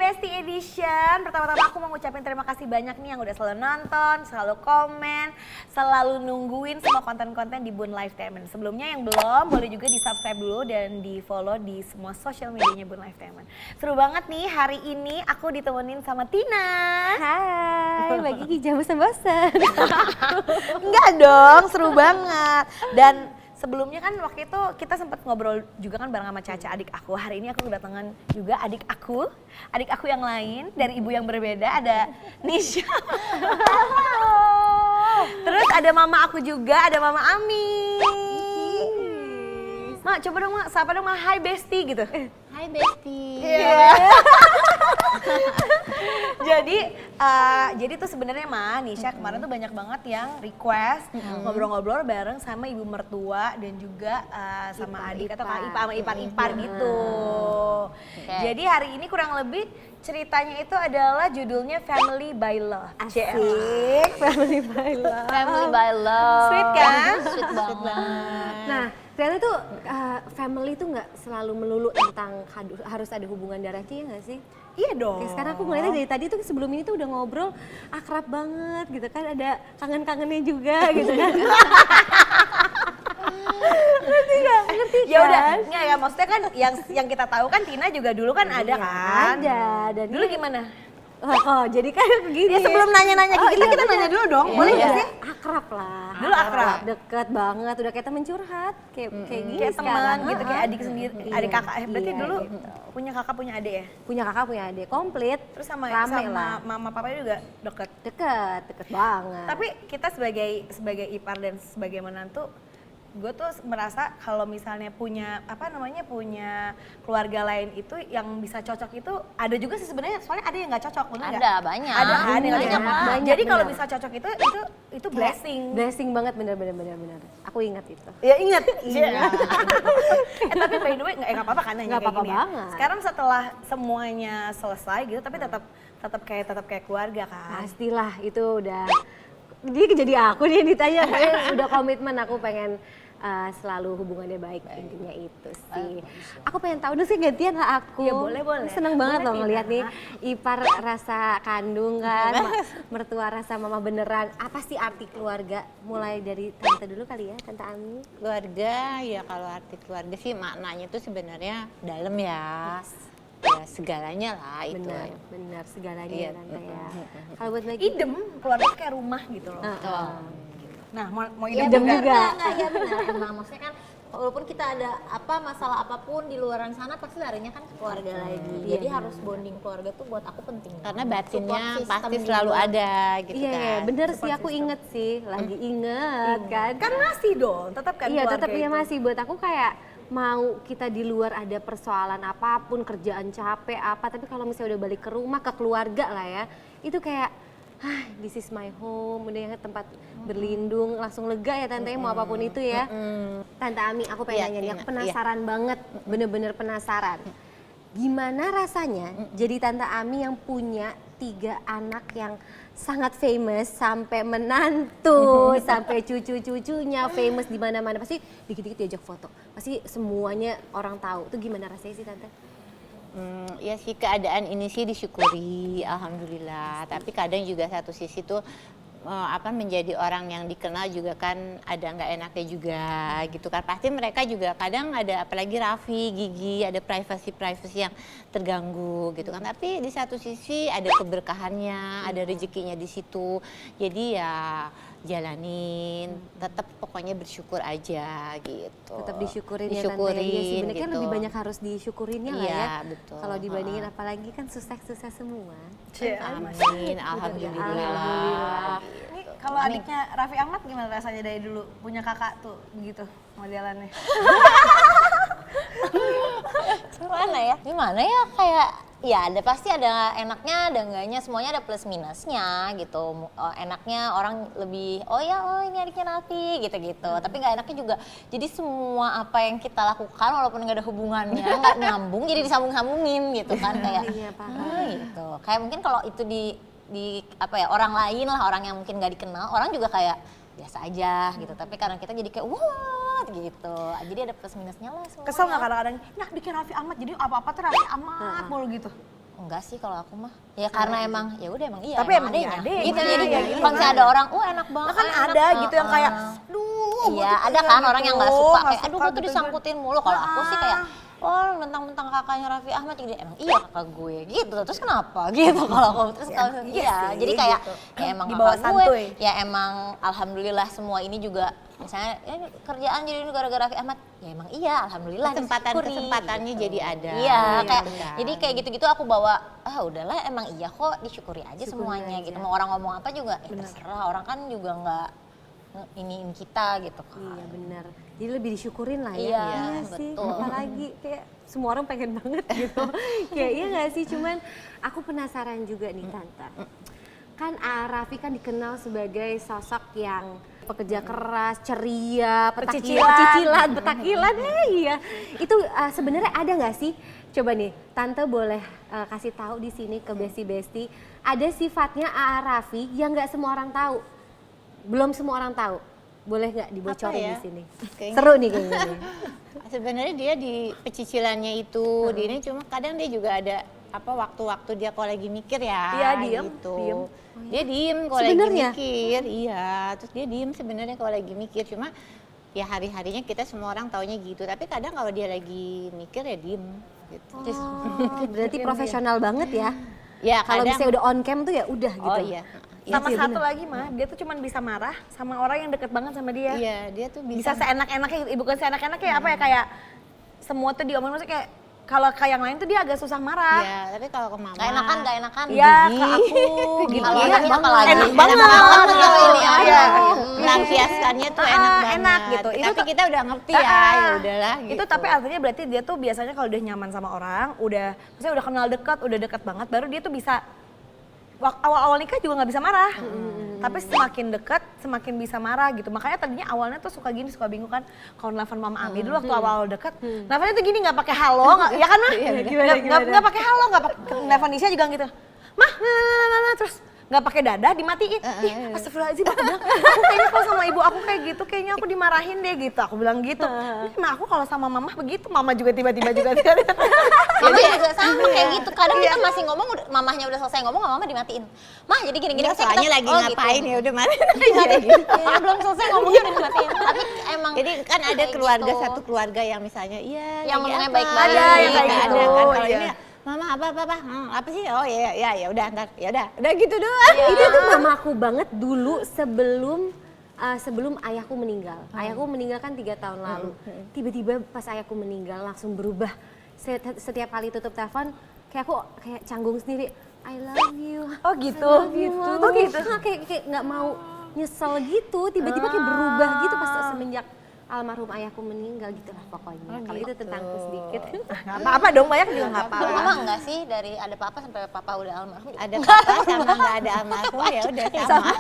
Bestie Edition. Pertama-tama aku mau ngucapin terima kasih banyak nih yang udah selalu nonton, selalu komen, selalu nungguin semua konten-konten di Bun Lifetime. Sebelumnya yang belum, boleh juga di-subscribe dulu dan di-follow di semua sosial medianya Bun Lifetime. Seru banget nih, hari ini aku ditemenin sama Tina. Hai, Mbak Gigi jangan bosan-bosan. Enggak dong, seru banget. Dan sebelumnya kan waktu itu kita sempat ngobrol juga kan bareng sama Caca, adik aku. Hari ini aku kedatangan juga adik aku yang lain dari ibu yang berbeda, ada Nisha. Terus ada mama aku juga, ada mama Ami. Mak, coba dong Mak, sapa dong Mak, hai Bestie gitu. Hai Bestie. Jadi tuh sebenarnya Nisha kemarin tuh banyak banget yang request ngobrol-ngobrol bareng sama ibu mertua dan juga sama adik atau kakak ipar sama ipar-ipar gitu. Jadi hari ini kurang lebih ceritanya itu adalah judulnya Family by Love. Asik, Family by Love. Family by Love. Sweet kan? Sweet banget. Nah, ternyata tuh family tuh nggak selalu melulu tentang harus ada hubungan darahnya ya nggak sih? Iya dong. Kayak sekarang aku ngeliatnya dari tadi tuh sebelum ini tuh udah ngobrol akrab banget gitu kan, ada kangen-kangennya juga gitu kan. Ngerti Ya udah, kan? enggak ya maksudnya kan yang kita tahu kan Tina juga dulu kan ada kan? Ada. Dan Dulu gimana? Oh, jadi kan begini. Ya sebelum nanya-nanya Oh, kita iya, nanya dulu dong, boleh Iya. nggak sih? Akrab lah. Dulu akrab. Deket banget, udah kayak temen curhat. Kayak gini Kayak teman sekarang. gitu, kayak adik sendiri, Iya, adik kakak. Berarti iya, dulu gitu. punya kakak punya adik ya? Punya kakak, punya adik, komplit. Terus sama rame lah. mama papanya juga deket. Deket banget. Tapi kita sebagai ipar dan sebagai menantu, gue tuh merasa kalau misalnya punya punya keluarga lain itu yang bisa cocok itu ada juga sih sebenarnya, soalnya ada yang nggak cocok, bener nggak? Ada banyak. Ada kan yang nggak Banyak cocok. lah. Banyak, Jadi kalau bener. bisa cocok itu blessing. Blessing banget, bener. Aku ingat itu. Ya ingat. Iya. Tapi by the way nggak apa-apa kan nanya Nggak kayak apa-apa gini ya. banget. Sekarang setelah semuanya selesai gitu, tapi tetap kayak keluarga kan. Pastilah itu udah. Jadi aku nih yang ditanya, udah komitmen aku pengen selalu hubungannya baik. Intinya itu sih. Aku pengen tahu dulu sih gantian lah aku. Ya, boleh. Seneng banget Boleh, loh ngeliat nih Tina. ipar rasa kandung kan, mertua rasa mama beneran. Apa sih arti keluarga? Mulai dari tante dulu kali ya, Tante Ami. Keluarga, ya kalau arti keluarga sih maknanya tuh sebenarnya dalam ya. Ya segalanya lah itu. Benar segalanya Iya. ya tante ya. Kalau buat Maggie, Idem, keluarga tuh kayak rumah gitu loh. Betul. Nah, mau idem idem juga. Enggak, ya benar emang. Maksudnya kan walaupun kita ada masalah apapun di luaran sana pasti larinya kan ke keluarga lagi. Jadi harus bonding keluarga tuh buat aku penting. Karena Support batinnya system pasti juga. selalu ada gitu Iya, kan. bener sih aku inget sih, lagi inget kan. Kan masih dong, tetap kan Iya, keluarga tetap ya itu. masih buat aku kayak mau kita di luar ada persoalan apapun, kerjaan capek apa, tapi kalau misalnya udah balik ke rumah, ke keluarga lah ya, itu kayak this is my home, udah yang tempat berlindung, langsung lega ya tante, mau apapun itu ya. Tante Ami, aku pengen Iya, nanya nih, aku Tina, penasaran banget, bener-bener penasaran. Gimana rasanya jadi Tante Ami yang punya 3 anak yang sangat famous, sampai menantu, sampai cucu-cucunya famous di mana-mana, pasti dikit-dikit diajak foto, pasti semuanya orang tahu. Itu gimana rasanya sih tante? Ya sih keadaan ini sih disyukuri, alhamdulillah. Tapi kadang juga satu sisi tuh menjadi orang yang dikenal juga kan ada nggak enaknya juga gitu kan. Pasti mereka juga kadang ada, apalagi Raffi, Gigi, ada privasi yang terganggu gitu kan. Tapi di satu sisi ada keberkahannya, ada rezekinya di situ. Jadi ya jalanin, tetap pokoknya bersyukur aja gitu. Tetap disyukurin ya tante. Iya sih, bener kan gitu. lebih banyak harus disyukurinnya lah Iya, ya. betul. Kalau dibandingin apalagi kan susah-susah semua. Amin, alhamdulillah. Alhamdulillah. Ini kalau adiknya Raffi Ahmad gimana rasanya dari dulu punya kakak tuh begitu modelannya? Gimana ya kayak ya ada pasti ada enaknya, ada enggaknya, semuanya ada plus minusnya gitu. Enaknya orang lebih ini adiknya Raffi gitu-gitu. Tapi nggak enaknya juga jadi semua apa yang kita lakukan walaupun nggak ada hubungannya, nggak nyambung jadi disambung-sambungin gitu kan kayak Iya, paham. gitu. Kayak mungkin kalau itu di orang lain lah, orang yang mungkin nggak dikenal, orang juga kayak biasa aja gitu. Tapi karena kita jadi kayak what gitu. Jadi ada plus minusnya lah semua. Kesel nggak kadang-kadang, nah bikin Raffi Ahmad jadi apa-apa tuh Raffi Ahmad mulu gitu? Enggak sih kalau aku mah. Ya karena emang ya udah emang iya. Tapi emang iya adenya. Gitu Iya, jadi iya, iya. kalau misalnya ada orang, enak banget. Nah, kan enak, ada gitu yang kayak, duh. Iya, gua tuh ada kayak kan orang yang nggak suka nggak kayak, aduh gue tuh gitu. disangkutin mulu. Kalau aku sih kayak, mentang-mentang kakaknya Raffi Ahmad, jadi emang iya kakak gue gitu. Terus kenapa gitu kalau aku terus kalau iya sih, jadi kayak gitu. ya emang Di bawah kakak gue, santuy. ya emang alhamdulillah semua ini juga misalnya ya, kerjaan jadi ini gara-gara Raffi Ahmad, ya emang iya alhamdulillah disyukuri, kesempatannya gitu. jadi ada. Iya, kayak kan. jadi kayak gitu-gitu aku bawa udahlah emang iya kok disyukuri aja semuanya aja. gitu. Mau orang ngomong apa juga terserah, orang kan juga nggak iniin kita gitu kan. Iya benar. Jadi lebih disyukurin lah ya. Iya, sih. betul. Apalagi kayak semua orang pengen banget gitu. Kayak iya nggak sih? Cuman aku penasaran juga nih Tante. Kan Raffi kan dikenal sebagai sosok yang pekerja keras, ceria, petakilan, petakilan. Iya. Itu sebenarnya ada nggak sih? Coba nih, Tante boleh kasih tahu di sini ke besti-besti. Ada sifatnya Raffi yang nggak semua orang tahu. Belum semua orang tahu. Boleh nggak dibocorin Apa ya? di sini? Kayaknya- Seru nih kayaknya nih. Sebenarnya dia di pecicilannya itu, di ini cuma kadang dia juga ada waktu-waktu dia kalau lagi mikir ya. Iya, diem, Gitu. diem. Dia diem kalau lagi Sebenarnya? mikir, iya. Terus dia diem sebenarnya kalau lagi mikir, cuma ya hari-harinya kita semua orang taunya gitu. Tapi kadang kalau dia lagi mikir ya diem. Gitu. Oh, berarti profesional banget ya. Ya Kalau kadang. misalnya udah on cam tuh ya udah gitu. Oh iya. Sama Iya sih, satu lagi mah, dia tuh cuma bisa marah sama orang yang deket banget sama dia. Iya, dia tuh Bisa bisa. seenak-enaknya, bukan seenak-enaknya apa ya, kayak semua tuh diomongin, maksudnya kayak kalau kayak yang lain tuh dia agak susah marah. Iya, tapi kalau ke mama. Gak enakan. Iya, ke aku gitu. Kalau Iya, anaknya apalagi. enak Enak banget. banget kalau ini ya. Iya. Melampiaskannya tuh enak banget. enak gitu. Itu Tapi tuh- kita udah ngerti ya udahlah gitu. Itu tapi artinya berarti dia tuh biasanya kalau udah nyaman sama orang, maksudnya udah kenal dekat, udah dekat banget, baru dia tuh bisa awal-awal nikah juga nggak bisa marah. Tapi semakin dekat, semakin bisa marah gitu. Makanya tadinya awalnya tuh suka gini, suka bingung kan. Kalau nelfon Mama Ami dulu waktu awal dekat, nelfonnya tuh gini nggak pakai halo, ya kan mah? Nggak pakai halo, nggak pakai nelfon Nisha juga gitu. Mah, nah, terus nggak pakai dadah dimatiin. Ih, astagfirullahaladzim, aku bilang, aku kayaknya kalau sama ibu aku kayak gitu, kayaknya aku dimarahin deh gitu. Aku bilang gitu. Nah, aku kalau sama mama begitu, mama juga tiba-tiba juga. Mama juga sama kayak gitu. Kadang kita masih ngomong, mamahnya udah selesai ngomong, mama dimatiin. Mah jadi gini-gini. Enggak, Saya soalnya kita- lagi oh, ngapain gitu. ya udah mati. Ya, belum selesai ngomongnya udah dimatiin. Tapi emang Jadi kan ada kayak keluarga, gitu. satu keluarga yang misalnya iya Yang lagi ngomongnya apa? baik-baik. Ada yang kayak Ada gitu, kan kalau iya. ini mama apa apa sih, oh ya udah ntar ya udah gitu doang. Itu tuh mamaku banget dulu sebelum ayahku meninggal. Ayahku meninggal kan 3 tahun lalu. Tiba-tiba pas ayahku meninggal langsung berubah. Setiap kali tutup telepon kayak aku kayak canggung sendiri. I love you. Oh gitu. I love you. Oh gitu. Kayak nggak mau nyesel gitu. Tiba-tiba kayak berubah gitu pas semenjak almarhum ayahku meninggal gitu lah pokoknya. Kalau itu tentangku sedikit. Nggak apa-apa dong, banyak juga nggak apa-apa. Mama enggak sih dari ada papa sampai papa udah almarhum. Ada papa sama nggak ada almarhum ya udah sama.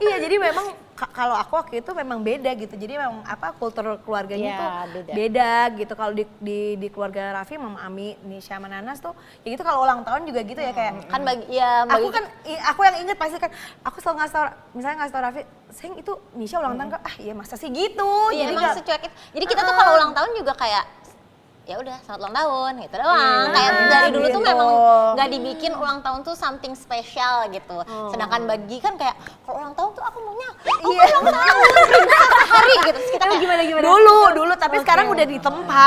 Iya, jadi memang kalau aku waktu itu memang beda gitu. Jadi memang kultur keluarganya Iya, tuh beda. beda gitu. Kalau di keluarga Raffi, Mama Ami, Nisha sama Nanas tuh ya gitu, kalau ulang tahun juga gitu ya kayak Kan aku yang inget pasti kan aku selalu ngasih tau Raffi, sayang itu Nisha ulang tahun kan, iya masa sih gitu. Iya, Jadi emang nggak- secuek itu. Jadi kita tuh kalau ulang tahun juga kayak ya udah selamat ulang tahun gitu doang. Kayak dari dulu tuh gitu. memang nggak dibikin ulang tahun tuh something special gitu. Sedangkan bagi kan kayak kalau ulang tahun tuh aku maunya ulang tahun sehari gitu. Terus kita kayak Gimana? Dulu, tapi sekarang udah ditempa.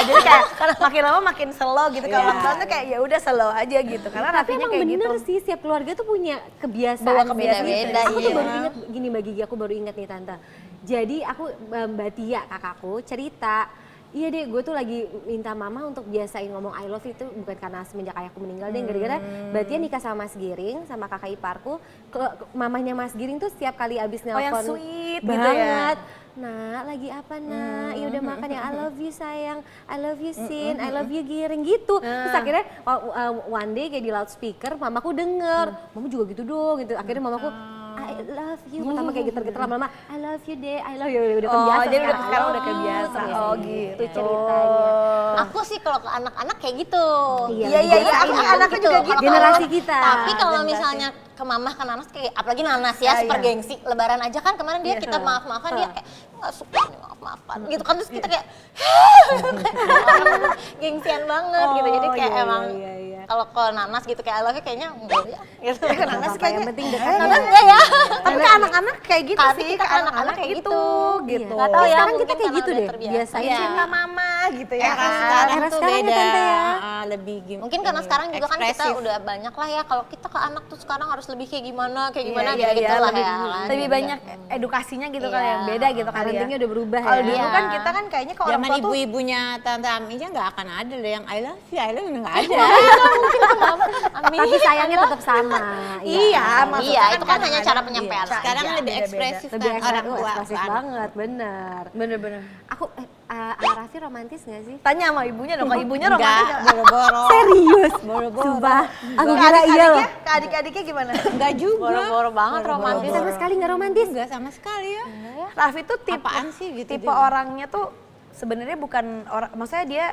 Jadi kayak makin lama makin slow gitu. Kalau ulang tahun tuh kayak ya udah slow aja gitu. Karena Tapi Raffinya emang kayak bener gitu. sih, setiap keluarga tuh punya kebiasaan Bawa kebiasaan beda-beda. beda, Aku tuh iya. baru inget gini, Mbak Gigi, aku baru inget nih Tante. Jadi aku, Mbak Tia kakakku cerita, iya deh gue tuh lagi minta mama untuk biasain ngomong I love you itu bukan karena semenjak ayahku meninggal deh, gara-gara Mbak Tia nikah sama Mas Giring, sama kakak iparku, mamanya Mas Giring tuh setiap kali abis Oh, yang nelpon sweet gitu ya. banget. Nah, lagi apa nak? Ya udah makan ya. I love you sayang, I love you Sin, I love you Giring gitu. Terus akhirnya one day kayak di loudspeaker, mamaku denger, mama juga gitu dong gitu. Akhirnya mamaku I love you, pertama kayak getar-getar lama-lama, I love you deh, I love you, udah Oh, kebiasa jadi udah sekarang. sekarang udah kebiasa. Terus Oh gitu gitu. ceritanya. aku sih kalau ke anak-anak kayak gitu. Iya, Iya, dibiasain ya. anaknya juga gitu. Kalau- Generasi kita. Tapi kalau Generasi. misalnya ke mamah ke nanas kayak apalagi nanas ya super gengsi lebaran aja kan kemarin dia kita maaf-maafan dia kayak nggak suka nih maaf-maafan gitu kan, terus kita kayak gengsian banget gitu, jadi kayak iya, emang iya, iya. kalau ke Nanas gitu kayak I love you kayaknya enggak ya gitu. Ke Nanas Apa kayaknya yang penting dekat Nanas enggak ya? tapi ke anak-anak kayak gitu Tapi sih, kita ke anak-anak kayak gitu. gitu. Nggak tahu ya, Sekarang mungkin kita kayak karena gitu udah deh, terbiasa. biasanya Iya. Cinta mama gitu ya Era kan. sekarang Era tuh sekarang ya, beda, Tante ya. lebih Mungkin karena sekarang juga kan kita ekspresif. udah banyak lah ya, kalau kita ke anak tuh sekarang harus lebih kayak gimana Iya, gitu lah lebih, ya kan. lebih Gitu. banyak edukasinya gitu Iya. kali ya, beda gitu kali ya. Parentingnya udah berubah Kalau ya. dulu Iya. kan kita kan kayaknya ke orang Zaman tua tuh ibu-ibunya Tante Ami aja nggak akan ada loh yang I love you nggak ada. Amin. Tapi sayangnya tetap sama. Iya, maksudnya Iya, itu kan hanya kadang-kadang- cara penyampaian. Iya. Sekarang aja. lebih beda-beda. ekspresif Lebih kan orang tua ekspresif ke anak. banget, bener. bener-bener. Aku, Raffi romantis gak sih? Tanya sama ibunya dong, kalau ibunya Enggak, romantis nggak? boro-boro. Serius? Boro-boro. Sumpah, aku Ke kira iya loh. adik-adiknya, ke adik-adiknya gimana? Enggak juga. Boro-boro banget romantis. Sama sekali gak romantis? Enggak sama sekali ya. Raffi tuh tipe Apaan sih gitu tipe dia? orangnya tuh sebenarnya bukan orang, maksudnya dia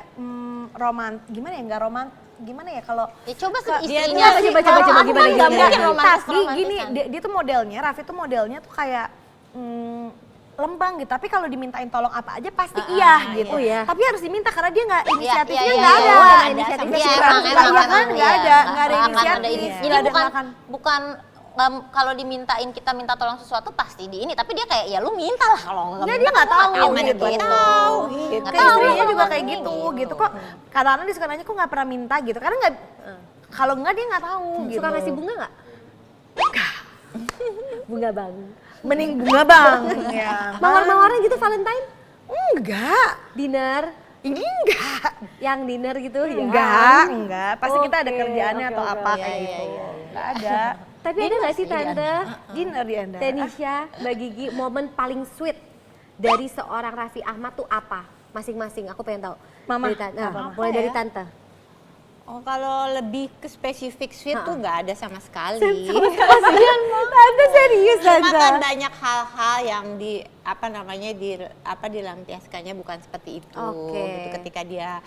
gimana ya, nggak gimana ya kalau Ya coba Ke- istrinya Coba, sih, coba, kalau coba, aku gimana, kan nggak gimana? mungkin romantis tapi gini dia tuh modelnya, Raffi tuh modelnya tuh kayak lempeng gitu, tapi kalau dimintain tolong apa aja pasti iya gitu. Oh, iya. Tapi harus diminta karena dia nggak inisiatifnya iya, nggak iya, ada. iya, ada Inisiatifnya inisiatif. sih, Iya, Raffi. emang, Iya emang, kan emang, nggak iya. ada, nggak ada Nggak akan ada inisiatif. ini. Nggak Jadi ada bukan makan. kalau dimintain kita minta tolong sesuatu pasti di ini, tapi dia kayak ya lu minta lah, kalau nggak Nggak, minta dia nggak tahu gitu. gitu. Tahu, Ke istrinya juga kayak gitu kok. Kadang-kadang dia suka nanya kok nggak pernah minta gitu, karena nggak kalau nggak dia nggak tahu gitu. Suka ngasih bunga gak? Bunga bang. Mending bunga bang. Ya. Mawar-mawaran gitu Valentine? Enggak. Dinner? Ini enggak. Yang dinner gitu ya? Enggak. Pasti kita ada Oke, kerjaannya oke, atau oke, apa oke. kayak gitu. Enggak ada. Tapi ada gak sih Tante, Dinner di Anda. Tenisha, Mbak Gigi, momen paling sweet dari seorang Raffi Ahmad tuh apa? Masing-masing, aku pengen tahu. Mama, Dari Tante. apa? Mulai Apa dari ya? Tante. Oh, kalau lebih ke spesifik sweet tuh nggak ada sama sekali. Tante serius Cuma Tante. kan banyak hal-hal yang dilampiaskannya bukan seperti itu. Oke. Gitu. Ketika dia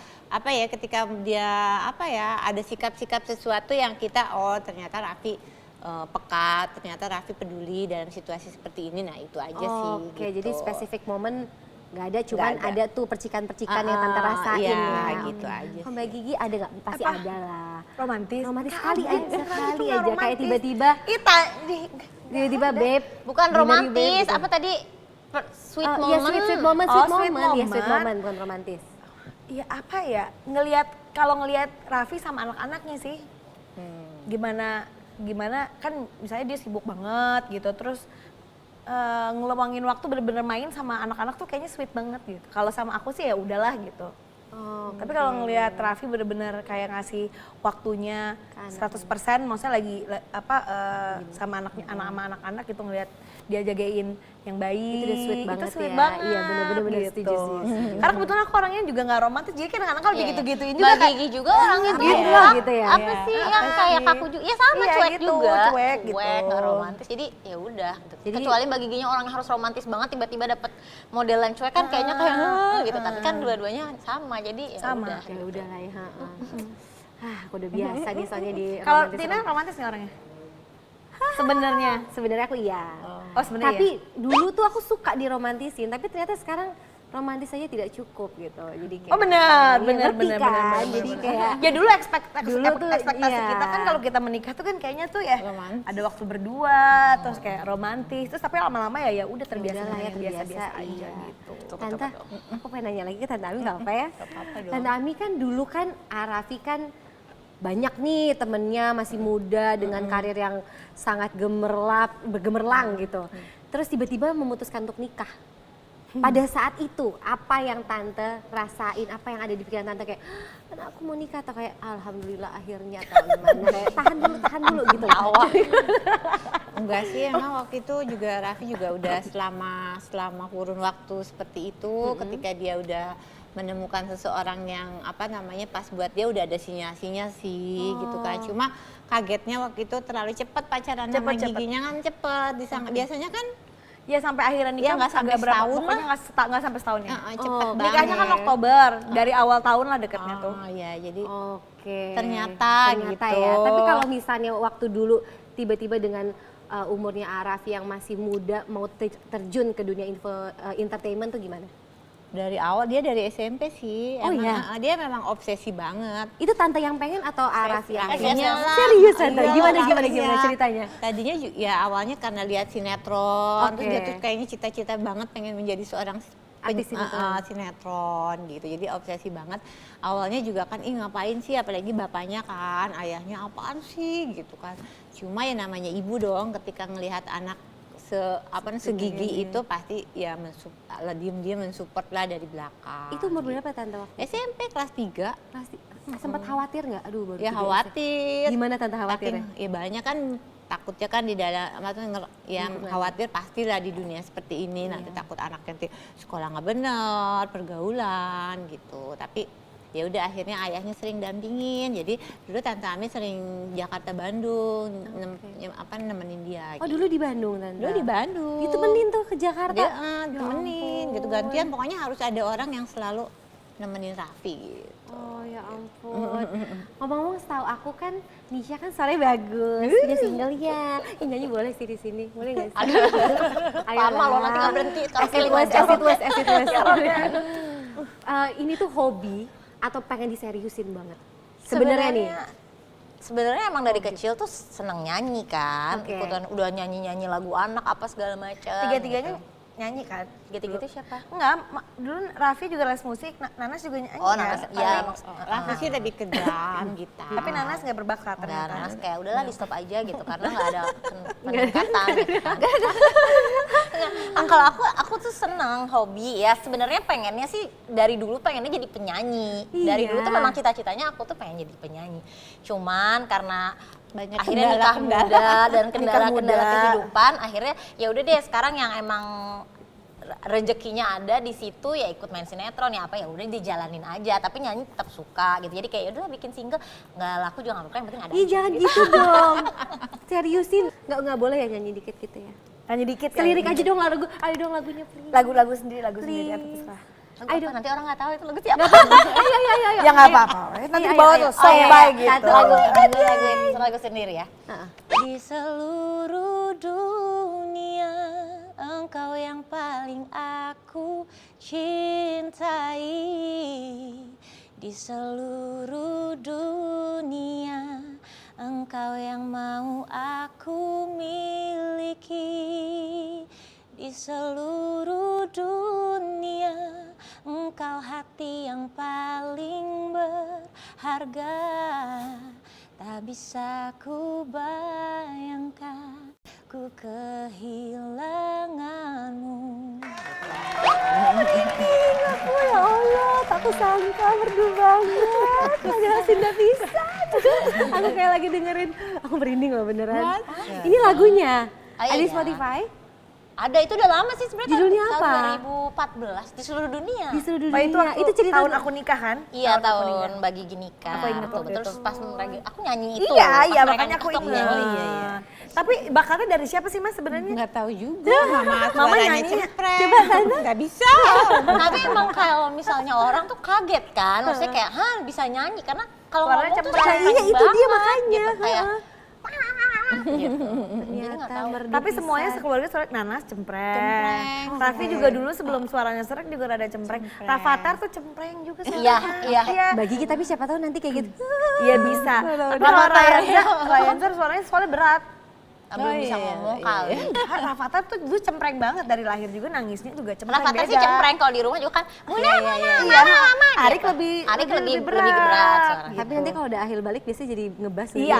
ada sikap-sikap sesuatu yang kita ternyata Raffi peka, ternyata Raffi peduli dalam situasi seperti ini. Nah, itu aja sih. Oke, gitu. jadi spesifik momen nggak ada, cuman Nggak ada. ada tuh percikan-percikan yang Tante rasain iya, ya. gitu aja Oh, Mbak Gigi ada nggak? Pasti Apa? ada lah. Romantis. Romantis sekali aja, Raffi sekali tuh nggak aja. Kayak romantis. tiba-tiba, Tiba-tiba babe. Bukan dinner yuk, romantis, babe, gitu. apa tadi? Sweet Oh, moment. iya, sweet moment, Oh, sweet sweet moment. Ya, sweet moment. moment, bukan romantis. Iya apa ya, kalau ngelihat Raffi sama anak-anaknya sih, gimana kan misalnya dia sibuk banget gitu, terus ngeluangin waktu bener-bener main sama anak-anak tuh kayaknya sweet banget gitu. Kalau sama aku sih ya udahlah gitu. Tapi kalau ngelihat Raffi bener-bener kayak ngasih waktunya 100%, maksudnya lagi sama anak-anak gitu, ngelihat dia jagain yang bayi, Itu udah sweet banget sweet ya. banget, Iya, bener-bener gitu. setuju sih. Karena kebetulan aku orangnya juga nggak romantis, jadi kadang-kadang kalau Iya. digitu-gituin juga Mbak kayak Gigi juga orangnya tuh gitu ya. gitu ya. Apa sih Iya, yang apa kayak sih? kaku juga? Ya sama, Iya, cuek gitu, juga. cuek gitu. Nggak romantis. Jadi ya udah. Jadi- Kecuali Mbak Giginya orang yang harus romantis banget, tiba-tiba dapet modelan cuek kan kayaknya kayak gitu. Tapi kan dua-duanya sama, jadi ya Sama. udah. Ya udah lah ya. Aku udah biasa nih soalnya di Kalau romantis. Tina romantis nggak orangnya? Sebenarnya. Sebenarnya aku iya. Oh sebenarnya. Tapi dulu tuh aku suka diromantisin, tapi ternyata sekarang romantis aja tidak cukup gitu. Jadi kayak Oh benar, Iya, benar, ngerti benar, kan? benar. Jadi kayak Ya dulu Dulu tuh, ekspektasi iya. kita kan kalau kita menikah tuh kan kayaknya tuh ya Romantis. ada waktu berdua, terus kayak romantis, terus tapi lama-lama ya udah terbiasa udah lah ya, dengan yang biasa-biasa terbiasa, aja iya. gitu. Tante, aku pengen nanya lagi ke Tante Ami nggak apa ya? apa-apa dong. Tante Ami kan dulu kan Raffi kan banyak nih temennya masih muda dengan karir yang sangat bergemerlang gitu. Terus tiba-tiba memutuskan untuk nikah. Pada saat itu apa yang Tante rasain, apa yang ada di pikiran Tante kayak, kan aku mau nikah atau kayak alhamdulillah akhirnya atau gimana kayak tahan dulu gitu. Enggak sih, emang waktu itu juga Raffi juga udah selama kurun waktu seperti itu, ketika dia udah menemukan seseorang yang pas buat dia udah ada sinyal-sinyal sih gitu kan. Cuma kagetnya waktu itu terlalu cepat pacaran sama Cepet. Giginya kan cepet. Biasanya kan Ya sampai akhirnya nikah Ya, nggak sampai agak berapa, setahun pokoknya nggak sampai setahun ya. cepet banget. Nikahnya kan Oktober, dari awal tahun lah deketnya tuh. Oh ya, jadi Oke. Ternyata gitu. ya. Tapi kalau misalnya waktu dulu tiba-tiba dengan umurnya Raffi yang masih muda mau terjun ke dunia entertainment tuh gimana? Dari awal dia dari SMP sih. Oh, Emang, dia memang obsesi banget. Itu tante yang pengen atau Raffi yang pengen? Iyalah. Serius tante? Iyalah, Gimana pastinya. ceritanya? Tadinya ya awalnya karena lihat sinetron, terus Oke. dia tuh kayaknya cita-cita banget pengen menjadi seorang Artis sinetron. sinetron gitu. Jadi obsesi banget. Awalnya juga kan ngapain sih, apalagi bapaknya kan, ayahnya apaan sih gitu kan. Cuma ya namanya ibu dong, ketika ngelihat anak segigi itu pasti ya diem-diem mensupport lah dari belakang. Itu umur berapa tante waktu? SMP kelas 3. Pasti sempat khawatir nggak? Aduh baru Ya 3 khawatir. Gimana tante khawatirnya? Ya banyak kan takutnya kan di dalam yang khawatir pastilah di dunia seperti ini nanti takut anak nanti sekolah nggak benar, pergaulan gitu. Tapi ya udah akhirnya ayahnya sering dampingin. Jadi dulu tante Ami sering Jakarta Bandung nemenin dia. Oh dulu di Bandung tante? Dulu di Bandung. Ditemenin tuh ke Jakarta? Dia temenin gitu, gantian pokoknya harus ada orang yang selalu nemenin Raffi gitu. Oh ya ampun. Ngomong-ngomong setahu aku kan Nisha kan suaranya bagus, dia single ya. Nyanyi boleh sih di sini, boleh nggak sih? Lama loh, nanti nggak berhenti. Acid West. Ini tuh hobi atau pengen diseriusin banget? Sebenarnya nih. Sebenarnya emang dari kecil tuh seneng nyanyi kan, Oke. ikutan udah nyanyi lagu anak apa segala macam. Tiga-tiganya gitu. nyanyi kan? Gitu-gitu siapa? Enggak, dulu Raffi juga les musik, Nanas juga nyanyi. Oh, kan? Nanas, Tapi- iya. Raffi sih lebih ke drum gitar. Tapi Nanas nggak berbakat Enggak, ternyata. Nanas kayak udahlah di stop aja gitu karena nggak ada peningkatan. Gitu. Kalau aku tuh seneng hobi ya. Sebenarnya pengennya sih dari dulu pengennya jadi penyanyi. Dari Iya. dulu tuh memang cita-citanya aku tuh pengen jadi penyanyi. Cuman karena Banyak akhirnya nikah kendala-kendala. muda dan kendala-kendala Nikah muda. kehidupan, akhirnya ya udah deh sekarang yang emang rezekinya ada di situ ya ikut main sinetron ya apa ya udah dijalanin aja, tapi nyanyi tetap suka gitu. Jadi kayak udah bikin single nggak laku juga nggak apa-apa, yang penting ada. Ih aja. jangan gitu dong. Seriusin, nggak boleh ya nyanyi dikit gitu ya. Nyanyi dikit ya. Selirik aja dong lagu, ayo dong lagunya please. Lagu-lagu sendiri, lagu sendiri Please. apa terserah. Lagu apa? Nanti orang nggak tahu itu lagu siapa. Ayo. Ya nggak apa-apa. Nanti Ayo, bawa ayo. tuh soundbite gitu. Satu lagu sendiri ya. Di seluruh dunia engkau yang paling aku cintai. Di seluruh dunia engkau yang mau aku miliki. Di seluruh dunia engkau hati yang paling berharga. Tak bisa ku bayangkan ku kehilanganmu. Ya Allah, aku sangka merdu banget. Ngejelasin nggak bisa. Aku kayak lagi dengerin, aku merinding loh beneran. Ini lagunya, ada di Iya. Spotify? Ada, itu udah lama sih sebenarnya. Judulnya tahun apa? 2014 di seluruh dunia. Di seluruh Oh, dunia. itu cerita tahun aku nikah kan? Iya, aku tahun nikah. bagi Ginika. Aku ingat waktu Terus itu. pas mereka, aku nyanyi itu. Iya, Pas iya mereka makanya aku nikah, ingat. nyanyi. Tapi bakatnya dari siapa sih Mas sebenarnya? Nggak tahu juga, mama Mama suaranya nyanyi. cempreng. Coba, Tante. Nggak bisa. Tapi emang kalau misalnya orang tuh kaget kan, maksudnya kayak, hah bisa nyanyi karena kalau Suaranya ngomong tuh cempreng. cempreng Iya, itu dia banget, makanya. gitu, kayak gitu. Ternyata tahu. merdu Tapi pisan. semuanya sekeluarga suara Nanas cempreng. Cempreng. Raffi juga dulu sebelum suaranya serak juga rada cempreng. Rafathar tuh cempreng juga Iya, suaranya. iya. Bagi kita, tapi siapa tahu nanti kayak gitu. Iya bisa. Tapi kalau Rayanza suaranya soalnya berat. Belum bisa ngomong kali. Rafathar tuh dulu cempreng banget dari lahir juga nangisnya juga cempreng. Rafathar sih beda. cempreng, kalau di rumah juga kan Muna, Iya, Arik gitu. lebih Arik lebih berat. berat suaranya. Tapi nanti kalau udah akhir balik biasanya jadi ngebas. Iya,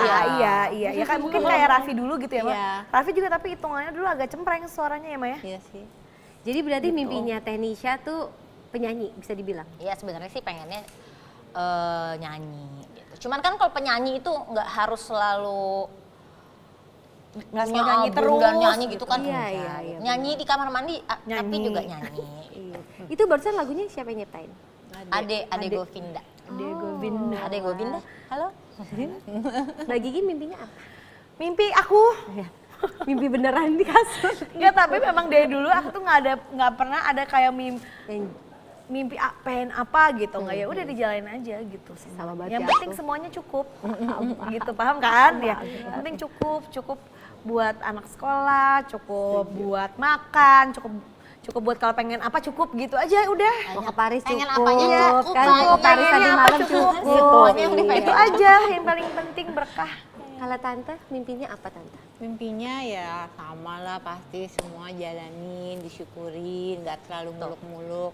iya. Ya kan mungkin kayak Raffi dulu gitu ya, Mbak. Iya. Raffi juga tapi hitungannya dulu agak cempreng suaranya ya, Maya. Iya sih. Jadi berarti mimpinya Teh Nisha tuh penyanyi bisa dibilang. Iya sebenarnya sih pengennya nyanyi gitu. Cuman kan kalau penyanyi itu nggak harus selalu Nggak punya selalu nyanyi album terus dan nyanyi gitu kan. Iya, enggak. iya, iya, Nyanyi di kamar mandi tapi Nyanyi. juga nyanyi. Iya. Itu barusan lagunya siapa yang nyiptain? Ade Govinda. Ade Govinda. Ade Govinda. Halo. Mbak Gigi mimpinya apa? Mimpi aku. Mimpi beneran di kasur. Enggak, tapi memang dari dulu aku tuh nggak pernah ada kayak mimpi pengen apa gitu, nggak ya udah dijalanin aja gitu sih. Sama banget Yang ya penting aku. semuanya cukup gitu, paham kan ya. Yang penting cukup buat anak sekolah, cukup buat makan, cukup buat kalau pengen apa cukup gitu aja udah. Mau ke Paris Pengen cukup, apanya cukup, kan Mbak. mau ke Paris tadi Pengennya apa malam cukup. cukup. Semuanya yang dipengen. Itu aja yang paling penting berkah. Kalau tante, mimpinya apa tante? Mimpinya ya sama lah pasti semua jalanin, disyukurin, nggak terlalu muluk-muluk.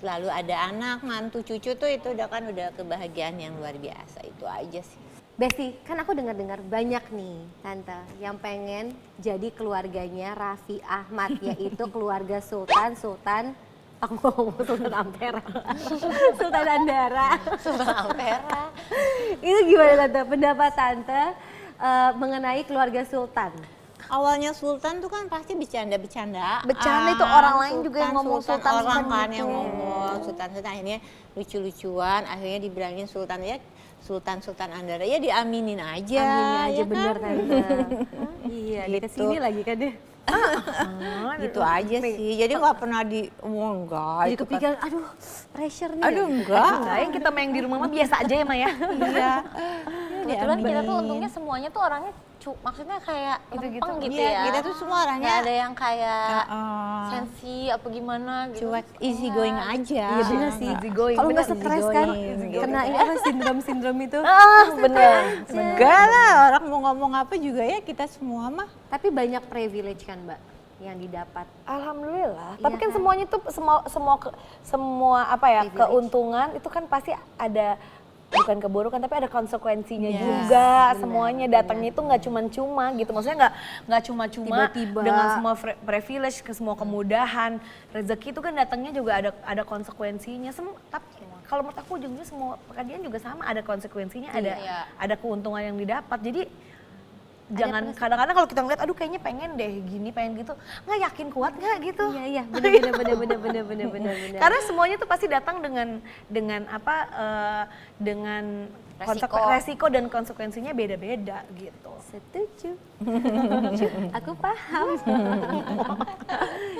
Selalu ada anak, mantu, cucu tuh itu udah kebahagiaan yang luar biasa, itu aja sih. Besti, kan aku dengar-dengar banyak nih tante yang pengen jadi keluarganya Raffi Ahmad, yaitu keluarga Sultan, aku mau ngomong Sultan Ampera, Sultan Andara. Sultan Ampera. Itu gimana tante, pendapat tante mengenai keluarga Sultan? Awalnya Sultan tuh kan pasti bercanda-bercandaan. Bercanda itu orang lain juga yang ngomong orang Sultan kan gitu. yang ngomong Sultan akhirnya lucu-lucuan, akhirnya dibilangin Sultan ya Sultan Andara ya diaminin aja. Aminin aja ya bener kan? tante. Iya, Gitu. kesini lagi kan deh. Gitu aja sih. Jadi nggak pernah enggak. Jadi itu kan. kepikiran, aduh pressure nih. Aduh enggak. Enggak, yang kita main di rumah mah biasa aja ya Maya. Iya. Kebetulan kita tuh untungnya semuanya tuh orangnya maksudnya kayak Gitu-gitu. lempeng gitu Iya, ya. kita tuh semua orangnya Nggak ada yang kayak Heeh. sensi apa gimana gitu. cuek, easy going aja. Iya bener sih. Easy going, Kalau nggak bener, stres easy kan, going. kena ini apa sindrom itu. Ah, bener. Enggak lah, orang mau ngomong apa juga ya kita semua mah. Tapi banyak privilege kan Mbak yang didapat. Alhamdulillah. Iya Tapi kan kan? semuanya tuh semua apa ya Privilege. keuntungan itu kan pasti ada bukan keburukan tapi ada konsekuensinya Yes, juga. benar, Semuanya datangnya itu nggak cuma-cuma gitu. Maksudnya nggak cuma-cuma Tiba-tiba. dengan semua privilege ke semua kemudahan. Rezeki itu kan datangnya juga ada konsekuensinya. Tapi kalau menurut aku ujungnya semua pekerjaan juga sama, ada konsekuensinya, Iya. ada keuntungan yang didapat. Jadi Ada jangan plus. kadang-kadang kalau kita ngeliat aduh kayaknya pengen deh gini pengen gitu nggak yakin kuat nggak gitu. Iya bener. Karena semuanya tuh pasti datang dengan apa dengan resiko dan konsekuensinya beda-beda gitu. Setuju. Aku paham.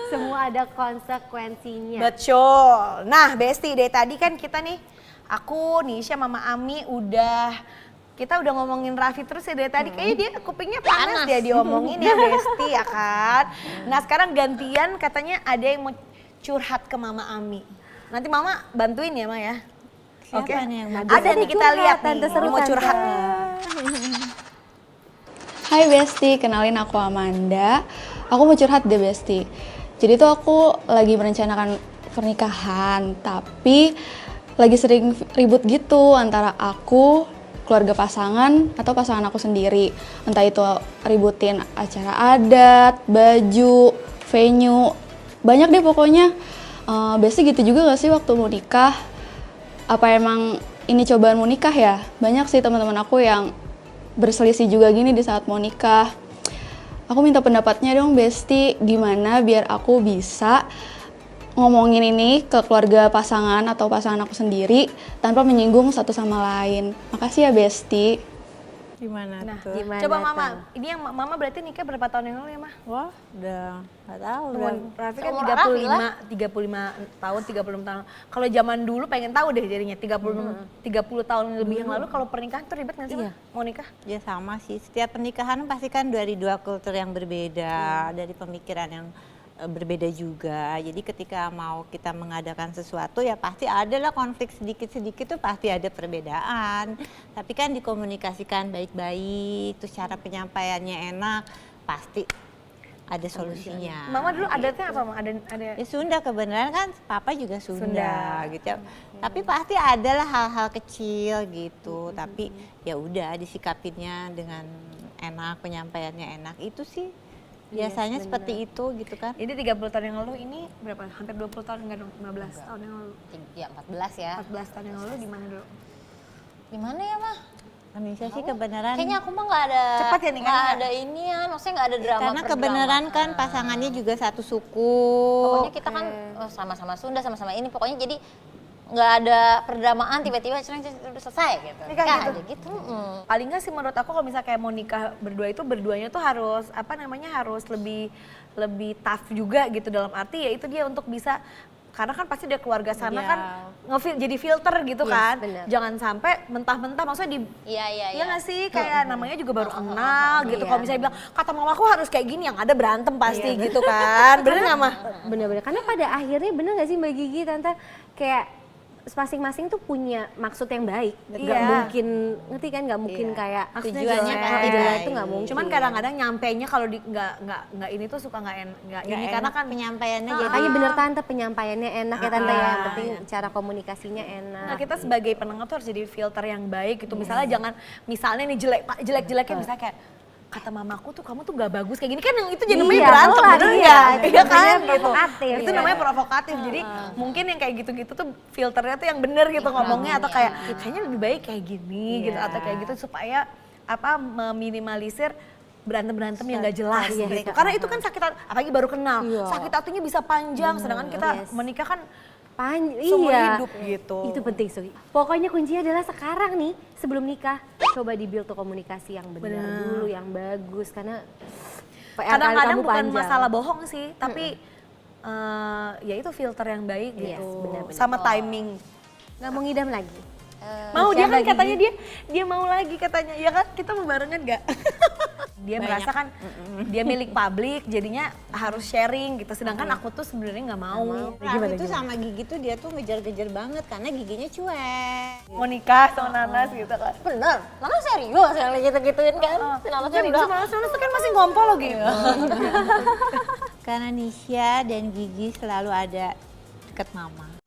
Semua ada konsekuensinya. Betul. Nah, Besti, dari tadi kan kita nih, aku, Nisha, Mama Ami kita udah ngomongin Raffi terus ya dari tadi. Kayaknya dia kupingnya panas dia diomongin ya Besti ya kan. Nah sekarang gantian katanya ada yang mau curhat ke Mama Ami. Nanti Mama bantuin ya Ma ya. Siapa Oke. nih yang mau Ada nih kita curhat, lihat Tante nih, seru, mau Tante. curhat nih. Hai Besti, kenalin aku Amanda. Aku mau curhat deh Besti. Jadi tuh aku lagi merencanakan pernikahan, tapi lagi sering ribut gitu antara aku, keluarga pasangan, atau pasangan aku sendiri. Entah itu ributin acara adat, baju, venue, banyak deh pokoknya. Besti gitu juga gak sih waktu mau nikah? Apa emang ini cobaan mau nikah ya? Banyak sih teman-teman aku yang berselisih juga gini di saat mau nikah. Aku minta pendapatnya dong Besti, gimana biar aku bisa ngomongin ini ke keluarga pasangan atau pasangan aku sendiri tanpa menyinggung satu sama lain. Makasih ya Besti. Gimana Nah, tuh? Gimana coba tuh? Mama, ini yang Mama berarti nikah berapa tahun yang lalu ya Ma? Wah, udah nggak tahu. Umur Raffi kan Seumur Raffi lah. 35 tahun, 36 tahun. Kalau zaman dulu pengen tahu deh jadinya 30 tahun lebih yang lalu kalau pernikahan tuh ribet nggak sih Ma? Mau nikah? Ya sama sih, setiap pernikahan pasti kan dari dua kultur yang berbeda, dari pemikiran yang berbeda juga. Jadi ketika mau kita mengadakan sesuatu ya pasti ada lah konflik sedikit-sedikit tuh pasti ada perbedaan. Tapi kan dikomunikasikan baik-baik, terus cara penyampaiannya enak, pasti ada solusinya. Mama dulu adatnya apa Ma? Ada Ya Sunda kebenaran kan papa juga Sunda, Sunda. gitu ya. Tapi pasti adalah hal-hal kecil gitu. Tapi ya udah disikapinnya dengan enak, penyampaiannya enak. Itu sih biasanya seperti itu gitu kan. Jadi 30 tahun yang lalu ini berapa? Hampir 20 tahun enggak dong? 15 tahun yang lalu. Ya 14 ya. 14 tahun yang lalu di mana dulu? Gimana ya mah? Indonesia sih kebenaran. Kayaknya aku mah nggak ada. Cepat ya nikahnya? Nggak ada inian, maksudnya nggak ada drama. Karena kebenaran kan pasangannya juga satu suku. Pokoknya kita kan sama-sama Sunda, sama-sama ini. Pokoknya jadi nggak ada perdramaan tiba-tiba udah selesai gitu. Nikah Nggak gitu? ada gitu. Paling nggak sih menurut aku kalau misalnya kayak mau nikah berdua itu berduanya tuh harus apa namanya harus lebih tough juga gitu dalam arti ya itu dia untuk bisa karena kan pasti dari keluarga sana Iya. kan jadi filter gitu Yes, kan. benar. Jangan sampai mentah-mentah maksudnya Iya. nggak sih kayak namanya juga baru kenal gitu. Iya. Kalau misalnya bilang kata mamaku harus kayak gini, yang ada berantem pasti gitu kan. Bener nggak mah? Bener-bener, karena pada akhirnya bener gak sih Mbak Gigi, Tante, kayak masing-masing tuh punya maksud yang baik. Nggak Iya. mungkin, ngerti kan, nggak mungkin Iya. kayak Tujuannya jelek, pasti jelek baik. itu nggak mungkin. Cuman kadang-kadang nyampainya kalau nggak ini tuh suka nggak ini karena kan penyampaiannya jadi Makanya bener Tante, penyampaiannya enak ya Tante ya, yang penting iya. cara komunikasinya enak. Nah, kita sebagai pendengar tuh harus jadi filter yang baik gitu. Misalnya nih jelek-jeleknya misalnya kayak kata mamaku tuh kamu tuh gak bagus kayak gini kan, yang itu jadi namanya Iya, berantem kelar, bener iya. nggak? Itu Iya kan namanya gitu. provokatif. Itu namanya provokatif. Jadi mungkin yang kayak gitu-gitu tuh filternya tuh yang bener gitu ngomongnya, atau kayak kayaknya lebih baik kayak gini gitu, atau kayak gitu supaya meminimalisir berantem yang gak jelas Iya, gitu. iya. Karena itu kan sakit hati, apalagi baru kenal, Iya. sakit hatinya bisa panjang. Sedangkan kita yes. menikah kan Seumur seumur hidup gitu. Itu penting Sugi. Pokoknya kuncinya adalah sekarang nih sebelum nikah coba di-build tuh komunikasi yang benar dulu, yang bagus, karena Kadang-kadang kamu bukan panjang. masalah bohong sih, tapi ya itu filter yang baik Yes, gitu. benar-benar. Sama timing. Nggak mau ngidam lagi. Mau dia kan lagi katanya dia mau lagi katanya. Ya kan kita mau barengan nggak? Dia merasa kan dia milik publik, jadinya harus sharing gitu. Sedangkan aku tuh sebenarnya nggak mau. Raffi tuh sama Gigi tuh dia tuh ngejar-ngejar banget karena giginya cuek. Mau nikah sama Nanas gitu kan. Bener, Nana serius yang gitu-gituin kan. Si Nana tuh Jadi udah sama Nanas tuh kan masih ngompol loh gitu. Karena Nisha dan Gigi selalu ada deket mama.